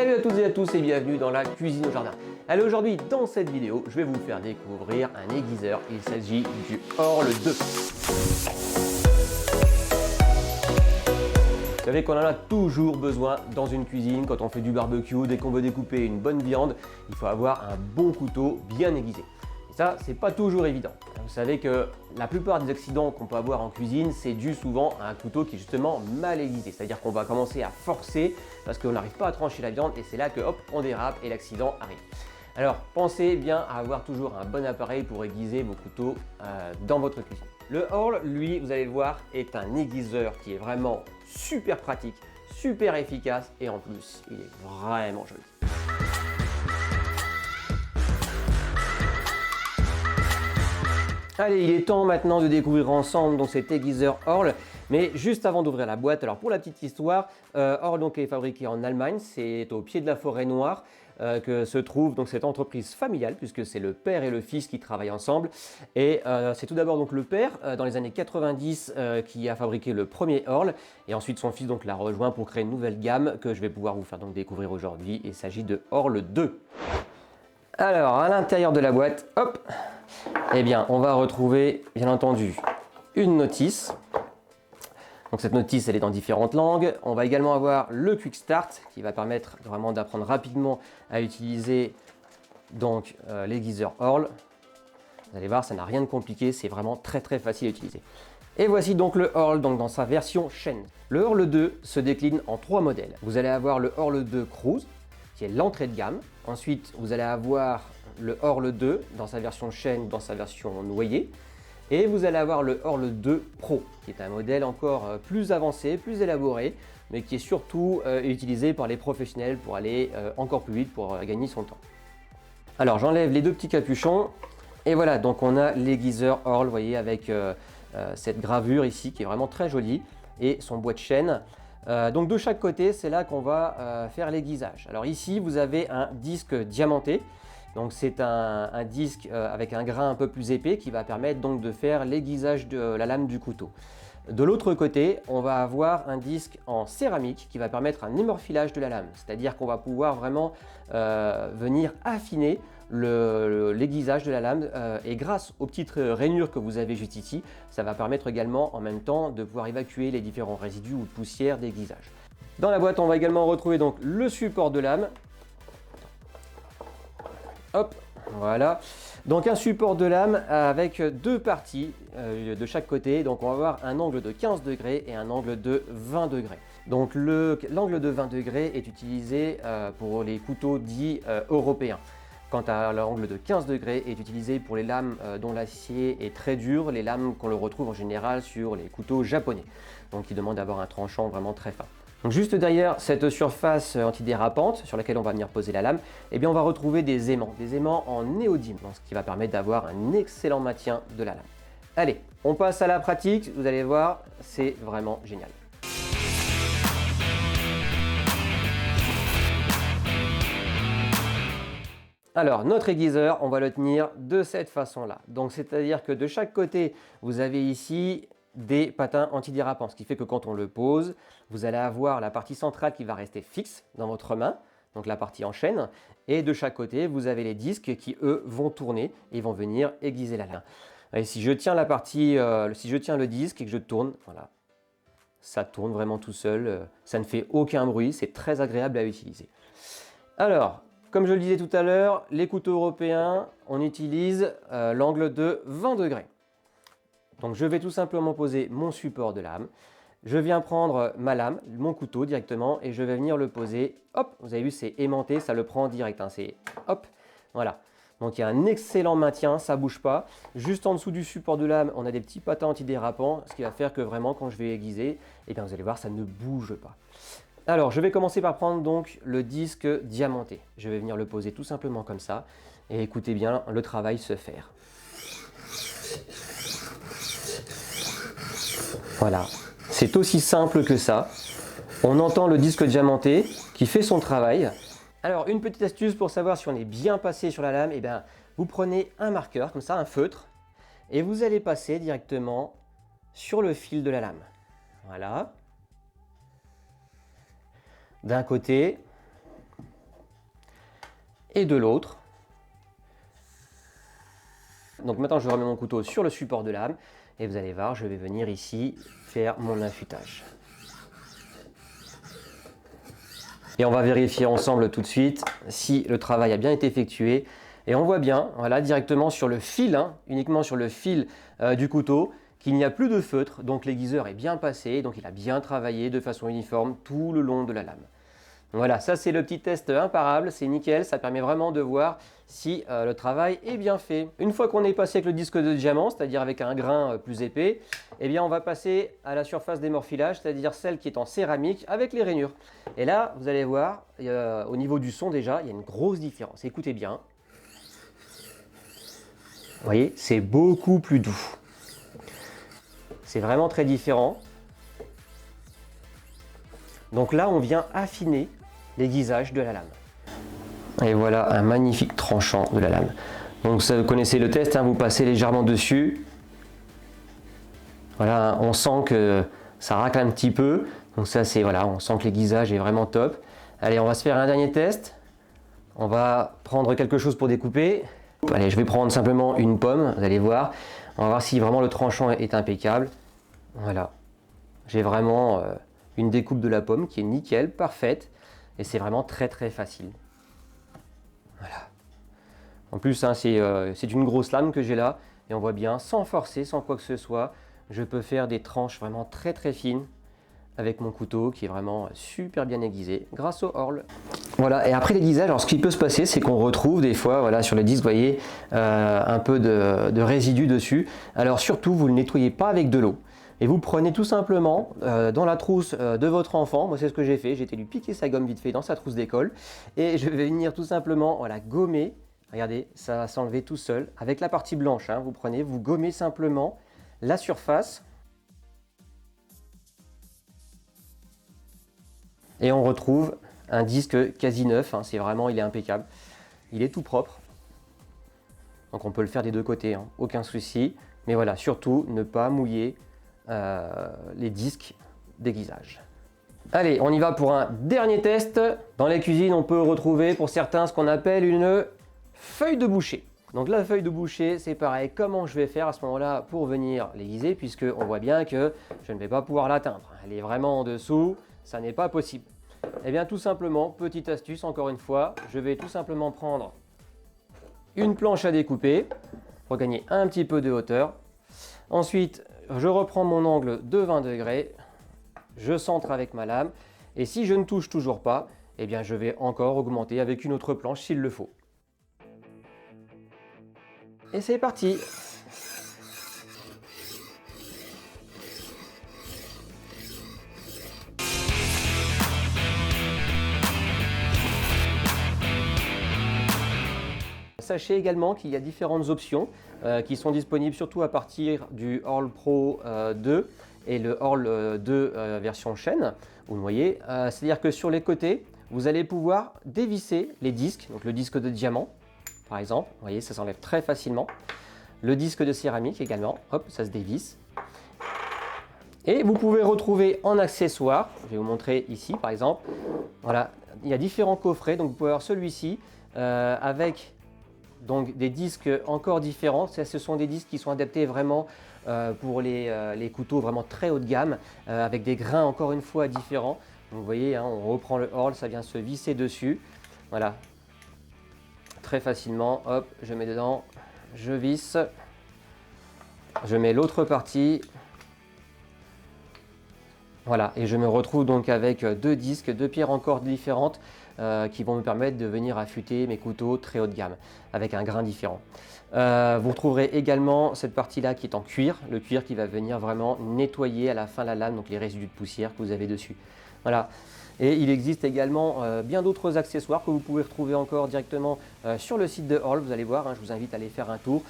Salut à toutes et à tous et bienvenue dans la cuisine au jardin. Allez, aujourd'hui dans cette vidéo, je vais vous faire découvrir un aiguiseur. Il s'agit du Orle 2. Vous savez qu'on en a toujours besoin dans une cuisine, quand on fait du barbecue, dès qu'on veut découper une bonne viande, il faut avoir un bon couteau bien aiguisé. Et ça, c'est pas toujours évident. Vous savez que la plupart des accidents qu'on peut avoir en cuisine, c'est dû souvent à un couteau qui est justement mal aiguisé. C'est-à-dire qu'on va commencer à forcer parce qu'on n'arrive pas à trancher la viande et c'est là que hop, on dérape et l'accident arrive. Alors pensez bien à avoir toujours un bon appareil pour aiguiser vos couteaux dans votre cuisine. Le Orle, lui, vous allez le voir, est un aiguiseur qui est vraiment super pratique, super efficace et en plus, il est vraiment joli. Allez, il est temps maintenant de découvrir ensemble donc, cet aiguiseur Orle. Mais juste avant d'ouvrir la boîte, alors pour la petite histoire, Orle donc, est fabriqué en Allemagne, c'est au pied de la forêt noire que se trouve donc, cette entreprise familiale, puisque c'est le père et le fils qui travaillent ensemble. Et c'est tout d'abord donc, le père, dans les années 90, qui a fabriqué le premier Orle. Et ensuite son fils l'a rejoint pour créer une nouvelle gamme que je vais pouvoir vous faire donc, découvrir aujourd'hui. Il s'agit de Orle 2. Alors, à l'intérieur de la boîte, hop, eh bien, on va retrouver, bien entendu, une notice. Donc cette notice, elle est dans différentes langues. On va également avoir le Quick Start qui va permettre vraiment d'apprendre rapidement à utiliser donc l'aiguiseur Orle. Vous allez voir, ça n'a rien de compliqué, c'est vraiment très facile à utiliser. Et voici donc le Orle donc dans sa version chaîne. Le Orle 2 se décline en 3 modèles. Vous allez avoir le Orle 2 Cruise, qui est l'entrée de gamme. Ensuite, vous allez avoir le Orle 2 dans sa version chaîne, dans sa version noyée. Et vous allez avoir le Orle 2 Pro, qui est un modèle encore plus avancé, plus élaboré, mais qui est surtout utilisé par les professionnels pour aller encore plus vite, pour gagner son temps. Alors, j'enlève les deux petits capuchons. Et voilà, donc on a l'aiguiseur Orle, vous voyez, avec cette gravure ici, qui est vraiment très jolie, et son bois de chaîne. Donc de chaque côté, c'est là qu'on va faire l'aiguisage. Alors ici, vous avez un disque diamanté. Donc c'est un disque avec un grain un peu plus épais qui va permettre donc de faire l'aiguisage de la lame du couteau. De l'autre côté, on va avoir un disque en céramique qui va permettre un émorfilage de la lame. C'est-à-dire qu'on va pouvoir vraiment venir affiner l'aiguisage de la lame et grâce aux petites rainures que vous avez juste ici, ça va permettre également en même temps de pouvoir évacuer les différents résidus ou de poussière d'aiguisage. Dans la boîte, on va également retrouver donc le support de lame. Hop, voilà. Donc un support de lame avec deux parties de chaque côté. Donc on va avoir un angle de 15 degrés et un angle de 20 degrés. Donc l'angle de 20 degrés est utilisé pour les couteaux dits européens. Quant à l'angle de 15 degrés est utilisé pour les lames dont l'acier est très dur, les lames qu'on le retrouve en général sur les couteaux japonais. Donc qui demandent d'avoir un tranchant vraiment très fin. Donc juste derrière cette surface antidérapante sur laquelle on va venir poser la lame, eh bien on va retrouver des aimants en néodyme, ce qui va permettre d'avoir un excellent maintien de la lame. Allez, on passe à la pratique, vous allez voir, c'est vraiment génial. Alors, notre aiguiseur, on va le tenir de cette façon-là. Donc, c'est-à-dire que de chaque côté, vous avez ici des patins antidérapants, ce qui fait que quand on le pose, vous allez avoir la partie centrale qui va rester fixe dans votre main, donc la partie en chaîne, et de chaque côté, vous avez les disques qui, eux, vont tourner et vont venir aiguiser la lame. Et si je tiens le disque et que je tourne, voilà, ça tourne vraiment tout seul, ça ne fait aucun bruit, c'est très agréable à utiliser. Alors, comme je le disais tout à l'heure, les couteaux européens, on utilise l'angle de 20 degrés. Donc je vais tout simplement poser mon support de lame. Je viens prendre ma lame, mon couteau directement, et je vais venir le poser. Hop, vous avez vu, c'est aimanté, ça le prend direct. C'est hop, voilà. Donc il y a un excellent maintien, ça ne bouge pas. Juste en dessous du support de lame, on a des petits patins antidérapants, ce qui va faire que vraiment, quand je vais aiguiser, eh bien, vous allez voir, ça ne bouge pas. Alors, je vais commencer par prendre donc le disque diamanté. Je vais venir le poser tout simplement comme ça. Et écoutez bien le travail se faire. Voilà, c'est aussi simple que ça. On entend le disque diamanté qui fait son travail. Alors, une petite astuce pour savoir si on est bien passé sur la lame, eh bien, vous prenez un marqueur, comme ça, un feutre, et vous allez passer directement sur le fil de la lame. Voilà. D'un côté et de l'autre. Donc maintenant je remets mon couteau sur le support de lame et vous allez voir, je vais venir ici faire mon affûtage. Et on va vérifier ensemble tout de suite si le travail a bien été effectué. Et on voit bien, voilà, directement sur le fil, uniquement sur le fil du couteau, qu'il n'y a plus de feutre, donc l'aiguiseur est bien passé, donc il a bien travaillé de façon uniforme tout le long de la lame. Voilà, ça c'est le petit test imparable, c'est nickel, ça permet vraiment de voir si le travail est bien fait. Une fois qu'on est passé avec le disque de diamant, c'est-à-dire avec un grain plus épais, eh bien on va passer à la surface d'émorfilage, c'est-à-dire celle qui est en céramique avec les rainures. Et là, vous allez voir, au niveau du son déjà, il y a une grosse différence. Écoutez bien. Vous voyez, c'est beaucoup plus doux. C'est vraiment très différent. Donc là, on vient affiner l'aiguisage de la lame. Et voilà un magnifique tranchant de la lame. Donc ça, vous connaissez le test, vous passez légèrement dessus. Voilà, on sent que ça racle un petit peu. Donc ça, c'est voilà, on sent que l'aiguisage est vraiment top. Allez, on va se faire un dernier test. On va prendre quelque chose pour découper. Allez, je vais prendre simplement une pomme, vous allez voir. On va voir si vraiment le tranchant est impeccable. Voilà, j'ai vraiment une découpe de la pomme qui est nickel, parfaite. Et c'est vraiment très très facile. Voilà. En plus, c'est une grosse lame que j'ai là. Et on voit bien, sans forcer, sans quoi que ce soit, je peux faire des tranches vraiment très très fines avec mon couteau qui est vraiment super bien aiguisé grâce au Horl. Voilà, et après l'aiguisage, alors ce qui peut se passer, c'est qu'on retrouve des fois, voilà, sur le disque, vous voyez, un peu de résidus dessus. Alors surtout, vous ne le nettoyez pas avec de l'eau. Et vous prenez tout simplement dans la trousse de votre enfant, moi c'est ce que j'ai fait, j'ai été lui piquer sa gomme vite fait dans sa trousse d'école, et je vais venir tout simplement, voilà, gommer, regardez, ça va s'enlever tout seul, avec la partie blanche, vous prenez, vous gommez simplement la surface, et on retrouve un disque quasi neuf, c'est vraiment, il est impeccable, il est tout propre, donc on peut le faire des deux côtés, aucun souci, mais voilà, surtout ne pas mouiller les disques d'aiguisage. Allez, on y va pour un dernier test. Dans les cuisines, on peut retrouver pour certains ce qu'on appelle une feuille de boucher. Donc la feuille de boucher, c'est pareil. Comment je vais faire à ce moment-là pour venir l'aiguiser, puisque on voit bien que je ne vais pas pouvoir l'atteindre. Elle est vraiment en dessous, ça n'est pas possible. Eh bien tout simplement, petite astuce encore une fois, je vais tout simplement prendre une planche à découper pour gagner un petit peu de hauteur. Ensuite, je reprends mon angle de 20 degrés, je centre avec ma lame, et si je ne touche toujours pas, eh bien je vais encore augmenter avec une autre planche s'il le faut. Et c'est parti! Sachez également qu'il y a différentes options qui sont disponibles surtout à partir du Horl Pro 2 et le Horl 2 version chaîne. Vous voyez, c'est-à-dire que sur les côtés, vous allez pouvoir dévisser les disques, donc le disque de diamant par exemple, vous voyez, ça s'enlève très facilement. Le disque de céramique également, hop, ça se dévisse. Et vous pouvez retrouver en accessoire, je vais vous montrer ici par exemple, voilà, il y a différents coffrets, donc vous pouvez avoir celui-ci avec donc des disques encore différents. Ce sont des disques qui sont adaptés vraiment pour les couteaux vraiment très haut de gamme, avec des grains encore une fois différents. Donc, vous voyez, on reprend le Horl, ça vient se visser dessus. Voilà, très facilement, hop, je mets dedans, je visse, je mets l'autre partie. Voilà, et je me retrouve donc avec deux disques, deux pierres encore différentes qui vont me permettre de venir affûter mes couteaux très haut de gamme avec un grain différent. Vous retrouverez également cette partie-là qui est en cuir, le cuir qui va venir vraiment nettoyer à la fin la lame, donc les résidus de poussière que vous avez dessus. Voilà. Et il existe également bien d'autres accessoires que vous pouvez retrouver encore directement sur le site de Horl. Vous allez voir, je vous invite à aller faire un tour.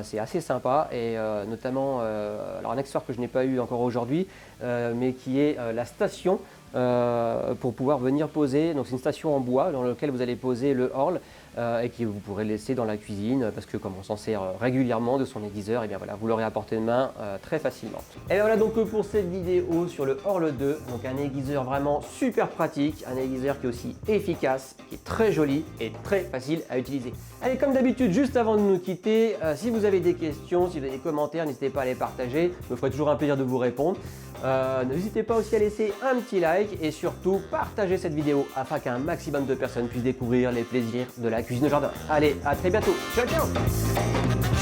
C'est assez sympa et notamment alors un accessoire que je n'ai pas eu encore aujourd'hui, mais qui est la station pour pouvoir venir poser. Donc c'est une station en bois dans laquelle vous allez poser le Orle et que vous pourrez laisser dans la cuisine parce que comme on s'en sert régulièrement de son aiguiseur, et bien voilà, vous l'aurez à portée de main très facilement. Et bien voilà donc pour cette vidéo sur le Orle 2, donc un aiguiseur vraiment super pratique, un aiguiseur qui est aussi efficace, qui est très joli et très facile à utiliser. Allez, comme d'habitude, juste avant de nous quitter, si vous avez des questions, si vous avez des commentaires, n'hésitez pas à les partager, je me ferai toujours un plaisir de vous répondre. N'hésitez pas aussi à laisser un petit like et surtout partager cette vidéo afin qu'un maximum de personnes puissent découvrir les plaisirs de la cuisine de jardin. Allez, à très bientôt. Ciao, ciao!